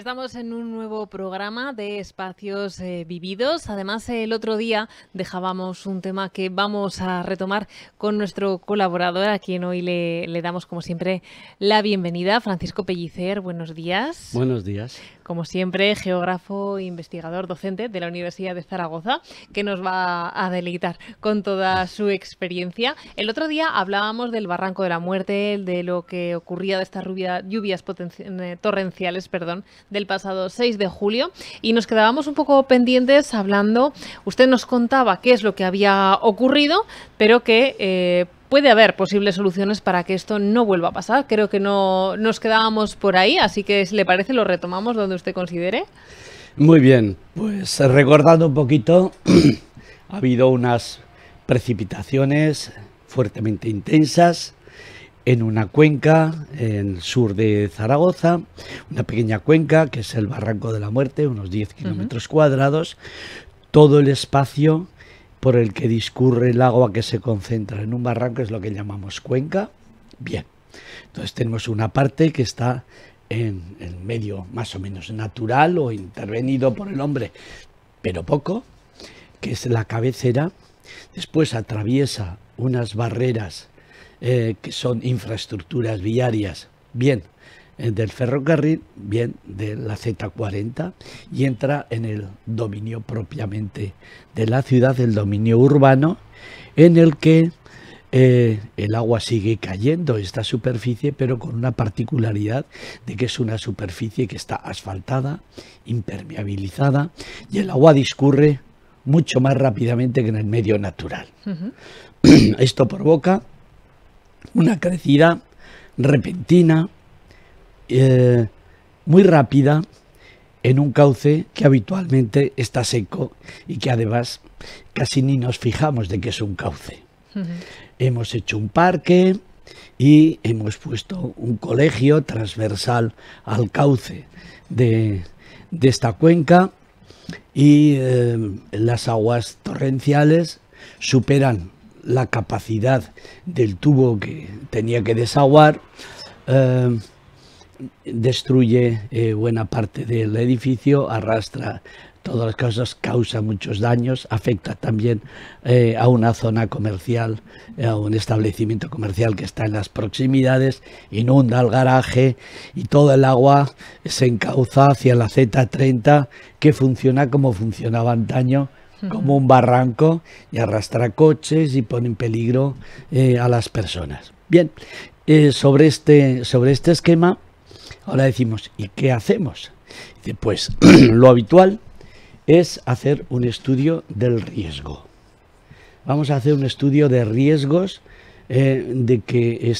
Estamos en un nuevo programa de Espacios Vividos. Además, el otro día dejábamos un tema que vamos a retomar con nuestro colaborador, a quien hoy le damos, como siempre, la bienvenida. Francisco Pellicer, buenos días. Buenos días. Como siempre, geógrafo, investigador, docente de la Universidad de Zaragoza, que nos va a deleitar con toda su experiencia. El otro día hablábamos del Barranco de la Muerte, de lo que ocurría de estas lluvias torrenciales, del pasado 6 de julio, y nos quedábamos un poco pendientes hablando. Usted nos contaba qué es lo que había ocurrido, pero que puede haber posibles soluciones para que esto no vuelva a pasar. Creo que no nos quedábamos por ahí, así que si le parece lo retomamos donde usted considere. Muy bien, pues recordando un poquito, ha habido unas precipitaciones fuertemente intensas en una cuenca en el sur de Zaragoza, una pequeña cuenca que es el Barranco de la Muerte, unos 10 kilómetros cuadrados. Todo el espacio por el que discurre el agua que se concentra en un barranco es lo que llamamos cuenca. Bien, entonces tenemos una parte que está en el medio más o menos natural o intervenido por el hombre, pero poco, que es la cabecera. Después atraviesa unas barreras que son infraestructuras viarias, bien del ferrocarril, bien de la Z40, y entra en el dominio propiamente de la ciudad, el dominio urbano, en el que el agua sigue cayendo esta superficie, pero con una particularidad de que es una superficie que está asfaltada, impermeabilizada, y el agua discurre mucho más rápidamente que en el medio natural. Esto provoca una crecida repentina, muy rápida, en un cauce que habitualmente está seco y que además casi ni nos fijamos de que es un cauce. Hemos hecho un parque y hemos puesto un colegio transversal al cauce de esta cuenca, y las aguas torrenciales superan la capacidad del tubo que tenía que desaguar, destruye buena parte del edificio, arrastra todas las cosas, causa muchos daños, afecta también a una zona comercial, a un establecimiento comercial que está en las proximidades, inunda el garaje y todo el agua se encauza hacia la Z30, que funciona como funcionaba antaño, como un barranco, y arrastra coches y pone en peligro a las personas. Bien, sobre este esquema, ahora decimos, ¿y qué hacemos? Dice, pues lo habitual es hacer un estudio del riesgo. Vamos a hacer un estudio de riesgos de que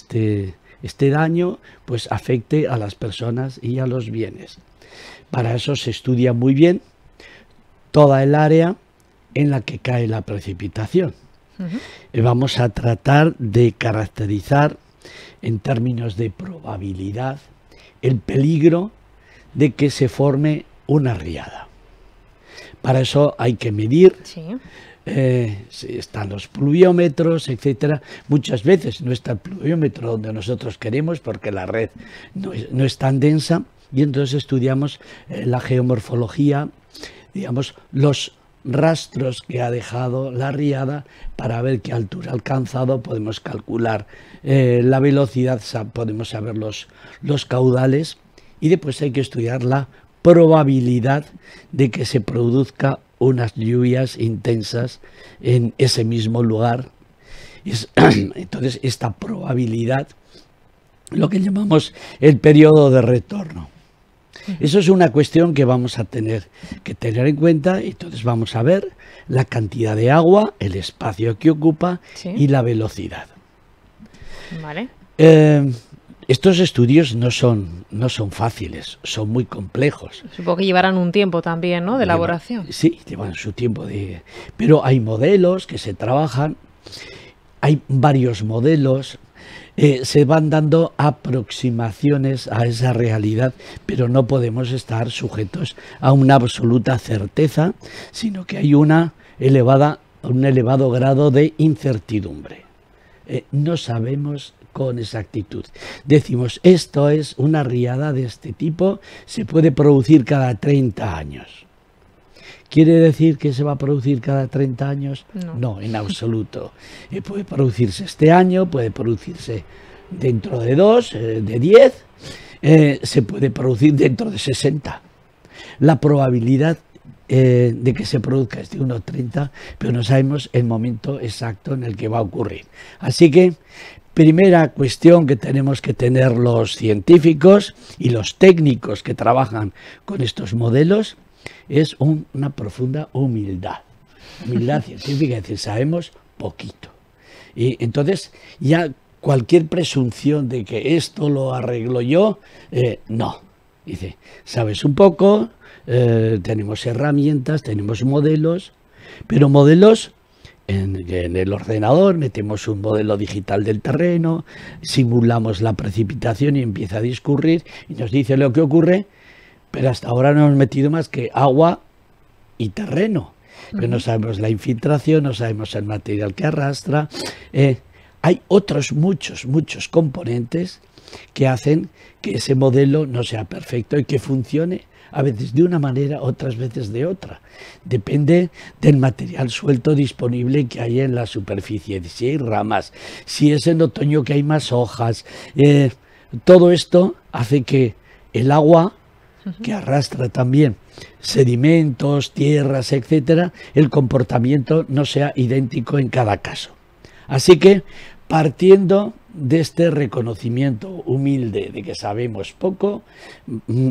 este daño pues afecte a las personas y a los bienes. Para eso se estudia muy bien toda el área en la que cae la precipitación. Vamos a tratar de caracterizar en términos de probabilidad el peligro de que se forme una riada. Para eso hay que medir, están los pluviómetros, etcétera. Muchas veces no está el pluviómetro donde nosotros queremos porque la red no es tan densa, y entonces estudiamos la geomorfología, digamos, los rastros que ha dejado la riada para ver qué altura ha alcanzado. Podemos calcular la velocidad, podemos saber los caudales, y después hay que estudiar la probabilidad de que se produzca unas lluvias intensas en ese mismo lugar. Entonces esta probabilidad, lo que llamamos el periodo de retorno. Eso es una cuestión que vamos a tener que tener en cuenta, y entonces vamos a ver la cantidad de agua, el espacio que ocupa y la velocidad. Vale. Estos estudios no son fáciles, son muy complejos. Supongo que llevarán un tiempo también, ¿no?, de elaboración. Sí, llevan su tiempo pero hay modelos que se trabajan, hay varios modelos. Se van dando aproximaciones a esa realidad, pero no podemos estar sujetos a una absoluta certeza, sino que hay un elevado grado de incertidumbre. No sabemos con exactitud. Decimos, esto es una riada de este tipo, se puede producir cada 30 años. ¿Quiere decir que se va a producir cada 30 años? No, no, en absoluto. Puede producirse este año, puede producirse dentro de 2, de 10, se puede producir dentro de 60. La probabilidad de que se produzca es de 1,30, pero no sabemos el momento exacto en el que va a ocurrir. Así que, primera cuestión que tenemos que tener los científicos y los técnicos que trabajan con estos modelos es una profunda humildad. Humildad científica, es decir, sabemos poquito. Y entonces ya cualquier presunción de que esto lo arreglo yo, no. Dice, sabes un poco, tenemos herramientas, tenemos modelos, pero modelos en el ordenador, metemos un modelo digital del terreno, simulamos la precipitación y empieza a discurrir y nos dice lo que ocurre, pero hasta ahora no hemos metido más que agua y terreno. Pero no sabemos la infiltración, no sabemos el material que arrastra. Hay otros muchos componentes que hacen que ese modelo no sea perfecto y que funcione a veces de una manera, otras veces de otra. Depende del material suelto disponible que hay en la superficie, si hay ramas, si es en otoño que hay más hojas. Todo esto hace que el agua, que arrastra también sedimentos, tierras, etcétera, el comportamiento no sea idéntico en cada caso. Así que, partiendo de este reconocimiento humilde de que sabemos poco,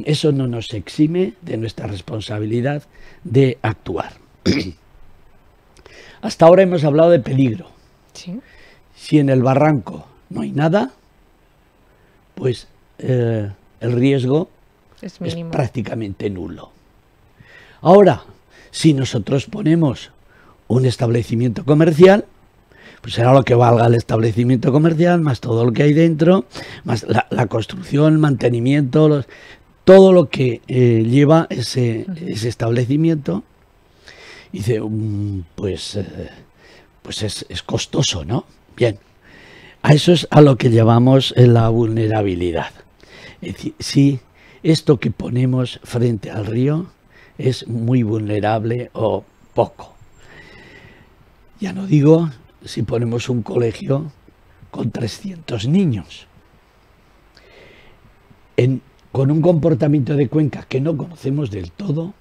eso no nos exime de nuestra responsabilidad de actuar. Hasta ahora hemos hablado de peligro. Sí. Si en el barranco no hay nada, pues el riesgo es prácticamente nulo. Ahora, si nosotros ponemos un establecimiento comercial, pues será lo que valga el establecimiento comercial, más todo lo que hay dentro, más la construcción, el mantenimiento, todo lo que lleva ese establecimiento. Y dice, pues es costoso, ¿no? Bien, a eso es a lo que llamamos la vulnerabilidad. Es decir, si esto que ponemos frente al río es muy vulnerable o poco. Ya no digo si ponemos un colegio con 300 niños, con un comportamiento de cuenca que no conocemos del todo.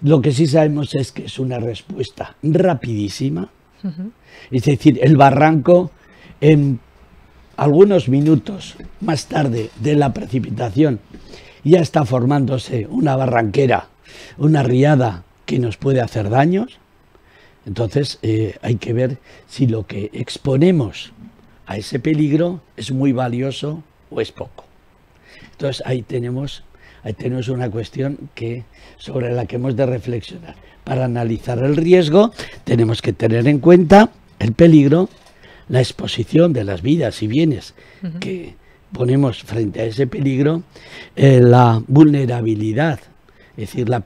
Lo que sí sabemos es que es una respuesta rapidísima. Es decir, el barranco en algunos minutos más tarde de la precipitación ya está formándose una barranquera, una riada que nos puede hacer daños. Entonces hay que ver si lo que exponemos a ese peligro es muy valioso o es poco. Entonces ahí tenemos una cuestión sobre la que hemos de reflexionar. Para analizar el riesgo tenemos que tener en cuenta el peligro, la exposición de las vidas y bienes que ponemos frente a ese peligro, la vulnerabilidad, es decir, la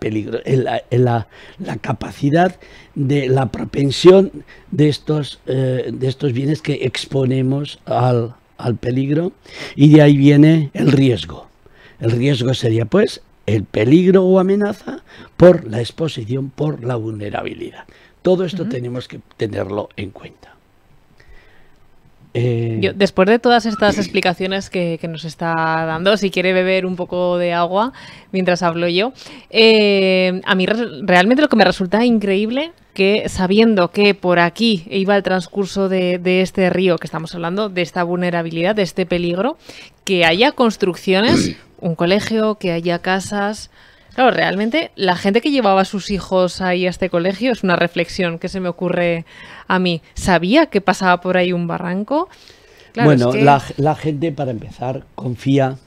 capacidad de la propensión de estos bienes que exponemos al peligro, y de ahí viene el riesgo. El riesgo sería, pues, el peligro o amenaza por la exposición, por la vulnerabilidad. Todo esto tenemos que tenerlo en cuenta. Yo, después de todas estas explicaciones que nos está dando, si quiere beber un poco de agua mientras hablo yo, a mí realmente lo que me resulta increíble, que sabiendo que por aquí iba el transcurso de este río que estamos hablando, de esta vulnerabilidad, de este peligro, que haya construcciones, un colegio, que haya casas. Claro, realmente la gente que llevaba a sus hijos ahí a este colegio, es una reflexión que se me ocurre a mí, ¿sabía que pasaba por ahí un barranco? Claro, bueno, la gente, para empezar, confía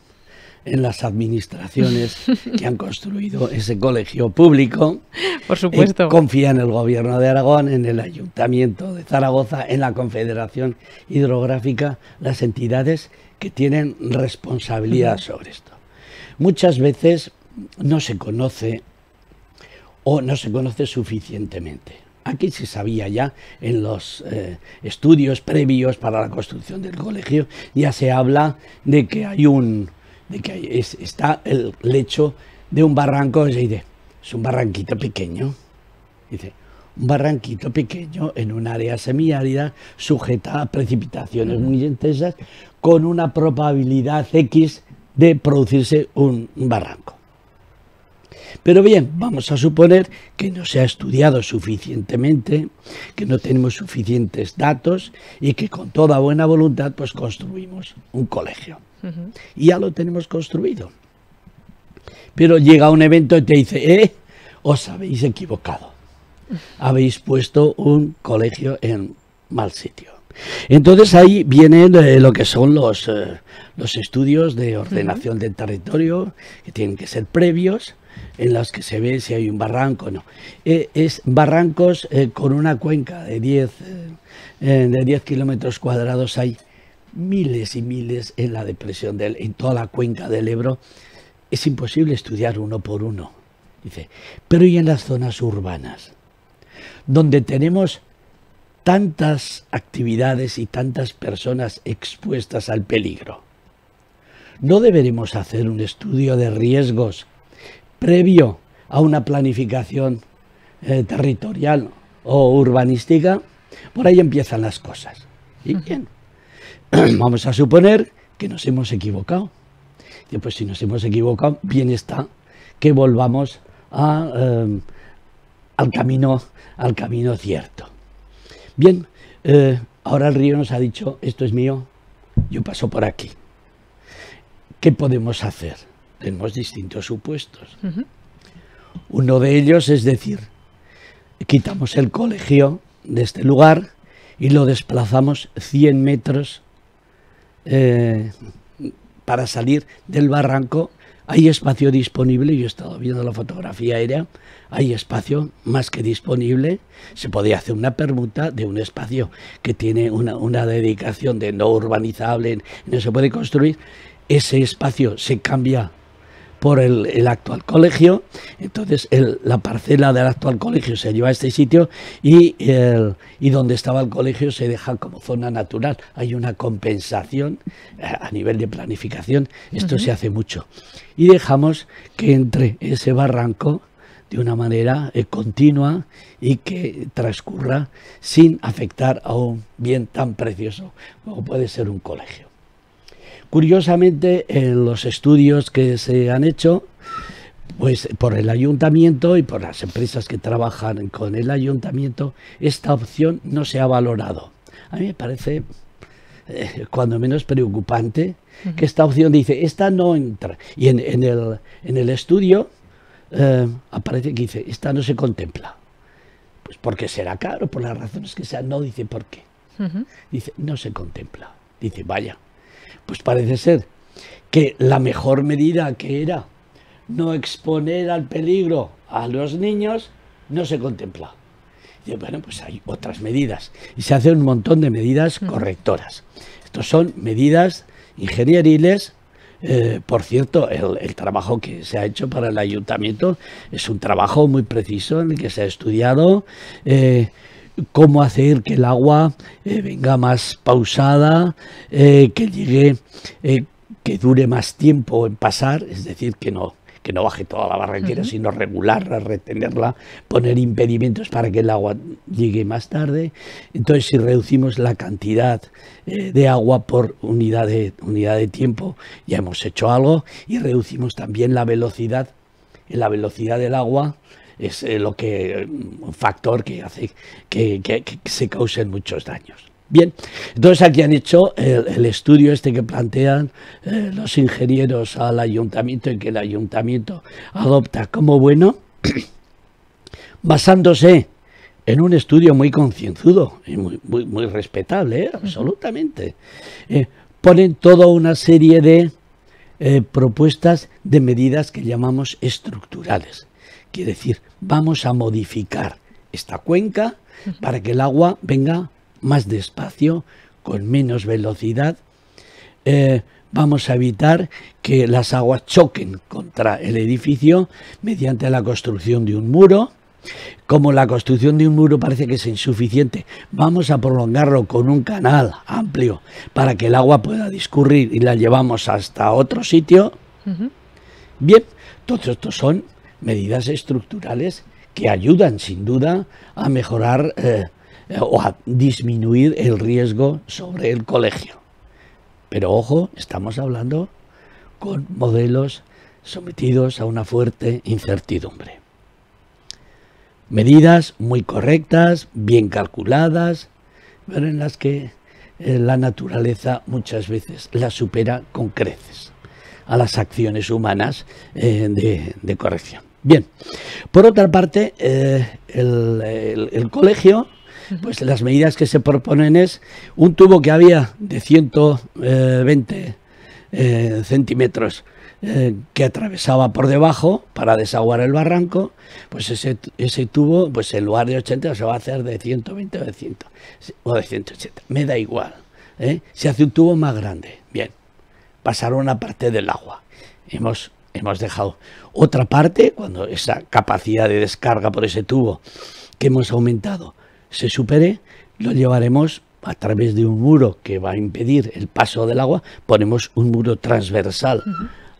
en las administraciones que han construido ese colegio público. Por supuesto. Confía en el Gobierno de Aragón, en el Ayuntamiento de Zaragoza, en la Confederación Hidrográfica, las entidades que tienen responsabilidad sobre esto. Muchas veces no se conoce o no se conoce suficientemente. Aquí se sabía ya en los estudios previos para la construcción del colegio, ya se habla de que está el lecho de un barranco, es un barranquito pequeño, dice, un barranquito pequeño en un área semiárida sujeta a precipitaciones muy intensas con una probabilidad X de producirse un barranco. Pero bien, vamos a suponer que no se ha estudiado suficientemente, que no tenemos suficientes datos y que con toda buena voluntad pues construimos un colegio. Y ya lo tenemos construido. Pero llega un evento y te dice, os habéis equivocado. Habéis puesto un colegio en mal sitio. Entonces ahí vienen lo que son los estudios de ordenación del territorio, que tienen que ser previos, en los que se ve si hay un barranco o no. Es barrancos con una cuenca de 10 kilómetros cuadrados, hay miles y miles en la depresión, en toda la cuenca del Ebro. Es imposible estudiar uno por uno. Dice, pero ¿y en las zonas urbanas? Donde tenemos tantas actividades y tantas personas expuestas al peligro. ¿No deberemos hacer un estudio de riesgos previo a una planificación territorial o urbanística? Por ahí empiezan las cosas. Y bien, vamos a suponer que nos hemos equivocado. Y pues si nos hemos equivocado, bien está que volvamos al camino cierto. Bien, ahora el río nos ha dicho, esto es mío, yo paso por aquí. ¿Qué podemos hacer? Tenemos distintos supuestos. Uno de ellos es decir, quitamos el colegio de este lugar y lo desplazamos 100 metros para salir del barranco. Hay espacio disponible, yo he estado viendo la fotografía aérea, hay espacio más que disponible. Se podría hacer una permuta de un espacio que tiene una dedicación de no urbanizable, no se puede construir. Ese espacio se cambia por el actual colegio, entonces la parcela del actual colegio se lleva a este sitio y donde estaba el colegio se deja como zona natural. Hay una compensación a nivel de planificación, esto se hace mucho. Y dejamos que entre ese barranco de una manera continua y que transcurra sin afectar a un bien tan precioso como puede ser un colegio. Curiosamente, en los estudios que se han hecho, pues por el ayuntamiento y por las empresas que trabajan con el ayuntamiento, esta opción no se ha valorado. A mí me parece, cuando menos preocupante, que esta opción dice, esta no entra. Y en el estudio aparece que dice, esta no se contempla. Pues porque será caro, por las razones que sean, no dice por qué. Dice, no se contempla. Dice, vaya. Pues parece ser que la mejor medida, que era no exponer al peligro a los niños, no se contempla. Y bueno, pues hay otras medidas. Y se hacen un montón de medidas correctoras. Estos son medidas ingenieriles. Por cierto, el trabajo que se ha hecho para el ayuntamiento es un trabajo muy preciso en el que se ha estudiado cómo hacer que el agua venga más pausada, que llegue, que dure más tiempo en pasar, es decir, que no baje toda la barranquera, sino regularla, retenerla, poner impedimentos para que el agua llegue más tarde. Entonces, si reducimos la cantidad de agua por unidad de tiempo, ya hemos hecho algo, y reducimos también la velocidad. La velocidad del agua es un factor que hace que se causen muchos daños. Bien, entonces aquí han hecho el estudio este que plantean los ingenieros al ayuntamiento y que el ayuntamiento adopta como bueno, basándose en un estudio muy concienzudo y muy respetable, absolutamente. Ponen toda una serie de propuestas de medidas que llamamos estructurales. Quiere decir, vamos a modificar esta cuenca para que el agua venga más despacio, con menos velocidad. Vamos a evitar que las aguas choquen contra el edificio mediante la construcción de un muro. Como la construcción de un muro parece que es insuficiente, vamos a prolongarlo con un canal amplio para que el agua pueda discurrir y la llevamos hasta otro sitio. Bien, todos estos son medidas estructurales que ayudan sin duda a mejorar o a disminuir el riesgo sobre el colegio. Pero ojo, estamos hablando con modelos sometidos a una fuerte incertidumbre. Medidas muy correctas, bien calculadas, pero en las que la naturaleza muchas veces las supera con creces a las acciones humanas de corrección. Bien, por otra parte, el colegio, pues las medidas que se proponen es un tubo que había de 120 centímetros que atravesaba por debajo para desaguar el barranco, pues ese tubo, pues en lugar de 80 se va a hacer de 120 o de 180, me da igual, se hace un tubo más grande. Bien, pasaron una parte del agua, hemos dejado otra parte, cuando esa capacidad de descarga por ese tubo que hemos aumentado se supere, lo llevaremos a través de un muro que va a impedir el paso del agua, ponemos un muro transversal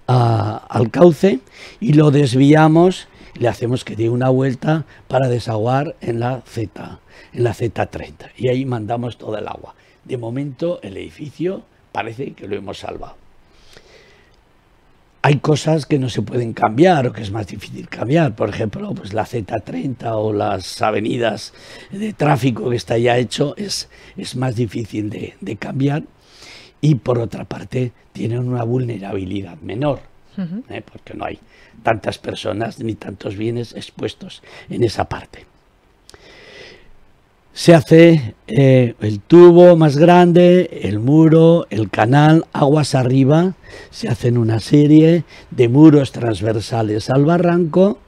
al cauce y lo desviamos, le hacemos que dé una vuelta para desaguar en la Z30 y ahí mandamos toda el agua. De momento el edificio parece que lo hemos salvado. Hay cosas que no se pueden cambiar o que es más difícil cambiar, por ejemplo, pues la Z30 o las avenidas de tráfico que está ya hecho es más difícil de cambiar, y por otra parte tienen una vulnerabilidad menor, porque no hay tantas personas ni tantos bienes expuestos en esa parte. Se hace el tubo más grande, el muro, el canal, aguas arriba, se hacen una serie de muros transversales al barranco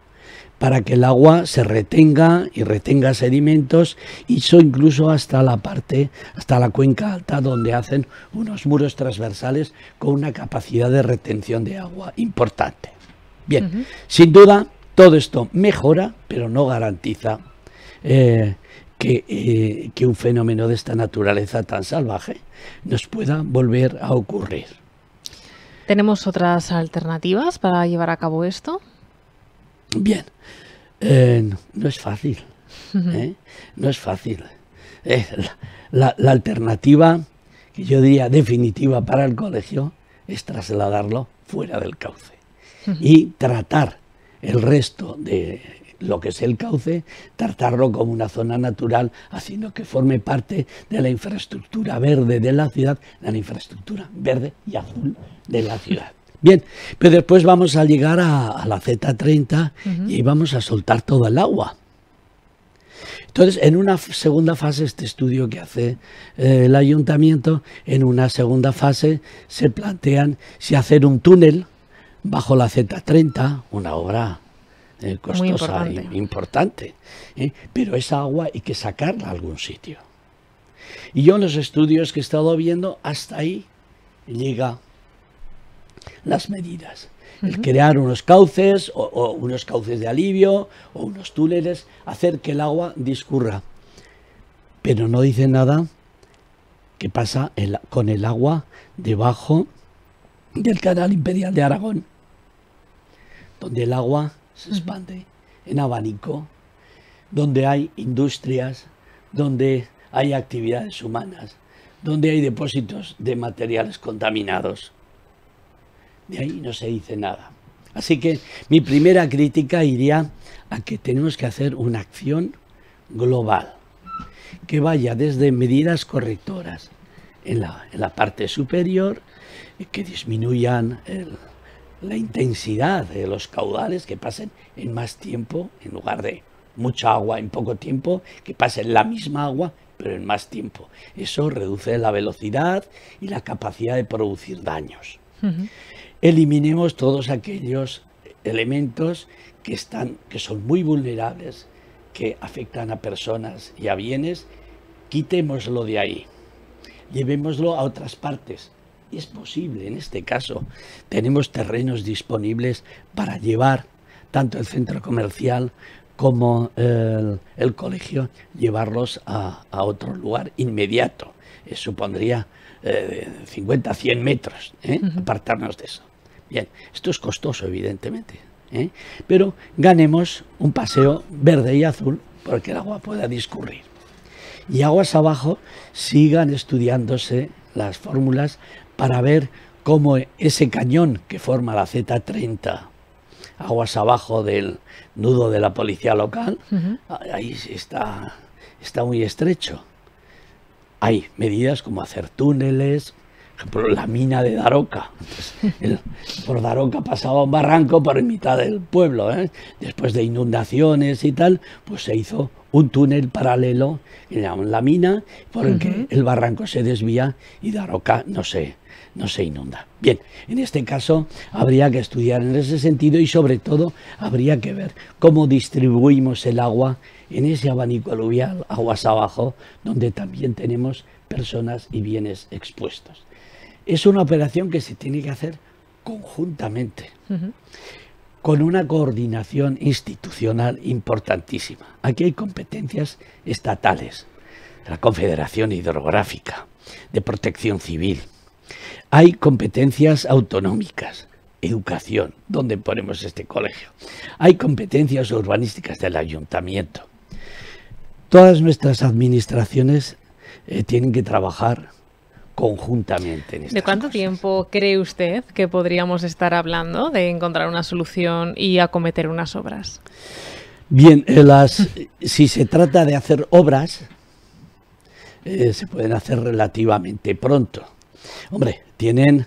para que el agua se retenga y retenga sedimentos, y eso incluso hasta la cuenca alta, donde hacen unos muros transversales con una capacidad de retención de agua importante. Bien, sin duda todo esto mejora, pero no garantiza que un fenómeno de esta naturaleza tan salvaje nos pueda volver a ocurrir. ¿Tenemos otras alternativas para llevar a cabo esto? Bien, no es fácil, no es fácil. La alternativa, que yo diría definitiva para el colegio, es trasladarlo fuera del cauce y tratar el resto de lo que es el cauce, tratarlo como una zona natural, haciendo que forme parte de la infraestructura verde de la ciudad, de la infraestructura verde y azul de la ciudad. Bien, pero después vamos a llegar a la Z30 y ahí vamos a soltar todo el agua. Entonces, en una segunda fase, este estudio que hace el ayuntamiento, en una segunda fase se plantean si hacer un túnel bajo la Z30, una obra costosa e importante, pero esa agua hay que sacarla a algún sitio. Y yo en los estudios que he estado viendo, hasta ahí llega las medidas. El crear unos cauces o unos cauces de alivio o unos túneles, hacer que el agua discurra. Pero no dice nada qué pasa con el agua debajo del Canal Imperial de Aragón, donde el agua se expande en abanico, donde hay industrias, donde hay actividades humanas, donde hay depósitos de materiales contaminados. De ahí no se dice nada. Así que mi primera crítica iría a que tenemos que hacer una acción global, que vaya desde medidas correctoras en la parte superior, que disminuyan la intensidad de los caudales, que pasen en más tiempo, en lugar de mucha agua en poco tiempo, que pasen la misma agua, pero en más tiempo. Eso reduce la velocidad y la capacidad de producir daños. Eliminemos todos aquellos elementos que son muy vulnerables, que afectan a personas y a bienes, quitémoslo de ahí, llevémoslo a otras partes. Y es posible, en este caso, tenemos terrenos disponibles para llevar tanto el centro comercial como el colegio llevarlos a otro lugar inmediato. Supondría 50 a 100 metros, apartarnos de eso. Bien, esto es costoso, evidentemente, pero ganemos un paseo verde y azul porque el agua pueda discurrir. Y aguas abajo sigan estudiándose las fórmulas para ver cómo ese cañón que forma la Z30, aguas abajo del nudo de la policía local, ahí está muy estrecho. Hay medidas como hacer túneles, por ejemplo, la mina de Daroca. Entonces, por Daroca pasaba un barranco por mitad del pueblo. Después de inundaciones y tal, pues se hizo un túnel paralelo en la mina por el que el barranco se desvía y Daroca no se inunda. Bien, en este caso habría que estudiar en ese sentido y sobre todo habría que ver cómo distribuimos el agua en ese abanico aluvial, aguas abajo, donde también tenemos personas y bienes expuestos. Es una operación que se tiene que hacer conjuntamente, con una coordinación institucional importantísima. Aquí hay competencias estatales, la Confederación Hidrográfica, de Protección Civil. Hay competencias autonómicas, educación, ¿dónde ponemos este colegio? Hay competencias urbanísticas del ayuntamiento. Todas nuestras administraciones tienen que trabajar conjuntamente en estas ¿De cuánto cosas. tiempo cree usted que podríamos estar hablando de encontrar una solución y acometer unas obras? Bien, si se trata de hacer obras, se pueden hacer relativamente pronto. Hombre,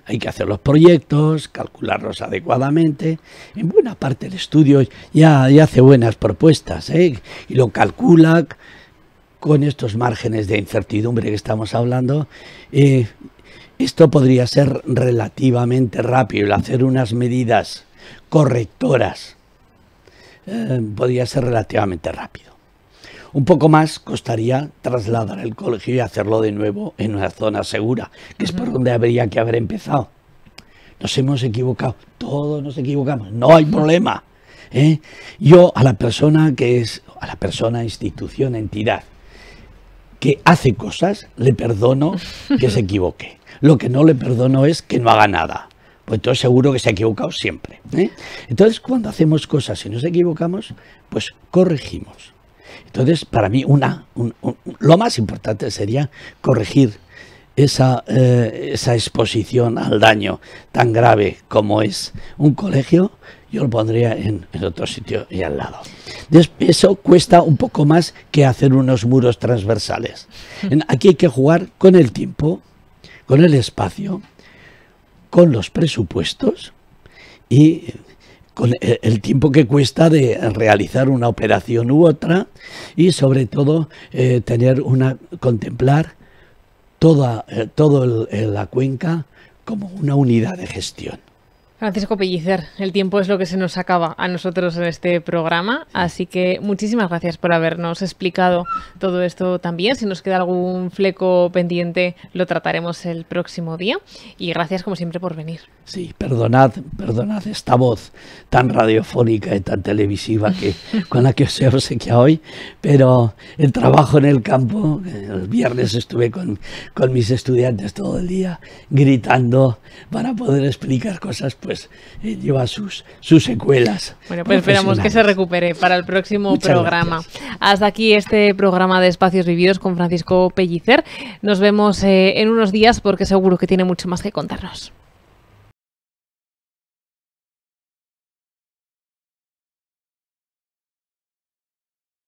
hay que hacer los proyectos, calcularlos adecuadamente. En buena parte el estudio ya hace buenas propuestas, y lo calcula con estos márgenes de incertidumbre que estamos hablando. Esto podría ser relativamente rápido, el hacer unas medidas correctoras podría ser relativamente rápido. Un poco más costaría trasladar el colegio y hacerlo de nuevo en una zona segura, que es por donde habría que haber empezado. Nos hemos equivocado, todos nos equivocamos, no hay problema. Yo a la persona institución, entidad, que hace cosas, le perdono que se equivoque. Lo que no le perdono es que no haga nada. Pues entonces seguro que se ha equivocado siempre. Entonces, cuando hacemos cosas y nos equivocamos, pues corregimos. Entonces, para mí, lo más importante sería corregir esa exposición al daño tan grave como es un colegio. Yo lo pondría en otro sitio y al lado. Eso cuesta un poco más que hacer unos muros transversales. Aquí hay que jugar con el tiempo, con el espacio, con los presupuestos y con el tiempo que cuesta de realizar una operación u otra y sobre todo contemplar toda la cuenca como una unidad de gestión. Francisco Pellicer, el tiempo es lo que se nos acaba a nosotros en este programa, así que muchísimas gracias por habernos explicado todo esto también. Si nos queda algún fleco pendiente, lo trataremos el próximo día. Y gracias, como siempre, por venir. Sí, perdonad esta voz tan radiofónica y tan televisiva con la que os he obsequiado hoy, pero el trabajo en el campo, el viernes estuve con mis estudiantes todo el día gritando para poder explicar cosas, pues lleva sus secuelas. Bueno, pues esperamos que se recupere para el próximo programa. Hasta aquí este programa de Espacios Vividos con Francisco Pellicer. Nos vemos en unos días porque seguro que tiene mucho más que contarnos.